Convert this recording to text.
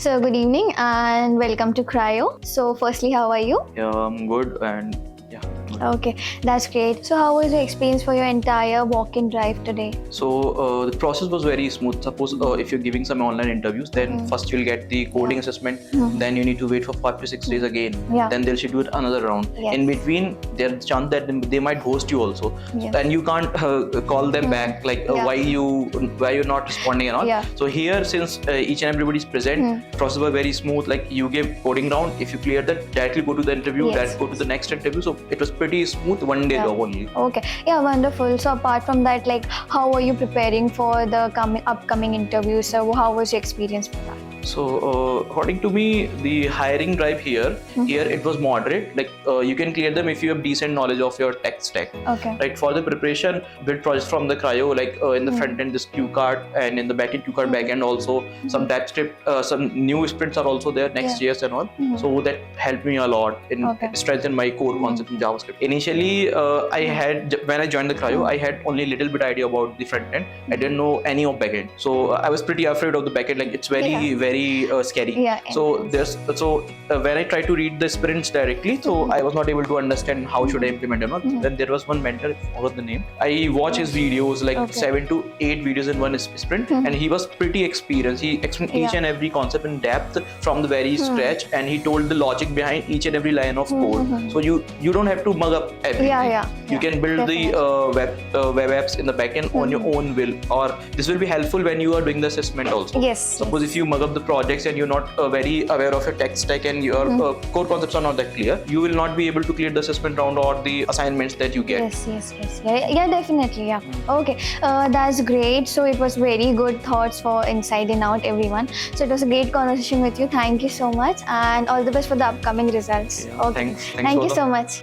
So good evening and welcome to Crio. So firstly, how are you? Yeah, I'm good and yeah. Good. Okay, that's great. So how was your experience for your entire walk-in drive today? So the process was very smooth. Suppose if you're giving some online interviews, then first you'll get the coding assessment, then you need to wait for 5 to 6 days again. Yeah. Then they'll schedule another round. Yes. In between, there's a chance that they might ghost you also, Yes. and you can't call them back like why you're not responding and all. Yeah. So here, since each and everybody is present, process was very smooth. Like you give coding round, if you clear that, directly go to the interview, Yes. directly go to the next interview. So it was pretty smooth. One day long only. Okay, yeah, wonderful. So apart from that, like, how are you preparing for the upcoming interviews? So how was your experience for that? So according to me, the hiring drive here it was moderate. Like you can clear them if you have decent knowledge of your tech stack. Okay. Right, for the preparation, build projects from the Crio, like in the front end this Q card, and in the back end Q card back end also some TypeScript, some new sprints are also there, Next.js and all. So that helped me a lot in strengthen my core concept in JavaScript. Initially, I had when I joined the Crio, I had only little bit idea about the front end. I didn't know any of back end, so I was pretty afraid of the back end. Like it's very scary. Yeah. So when I tried to read the sprints directly, so I was not able to understand how should I implement them. Then there was one mentor, I forgot the name. I watched his videos, like 7 to 8 videos in one sprint, and he was pretty experienced. He explained each and every concept in depth from the very scratch, and he told the logic behind each and every line of code. So you don't have to mug up everything. You can build the web apps in the backend on your own will, or this will be helpful when you are doing the assessment also. Yes. Suppose if you mug up the projects and you're not very aware of your tech stack and your core concepts are not that clear, you will not be able to clear the assessment round or the assignments that you get. Yes. Yeah, definitely. Yeah. Okay, that's great. So it was very good thoughts for inside and out everyone. So it was a great conversation with you. Thank you so much, and all the best for the upcoming results. Yeah, Okay. thanks Thank you for so much.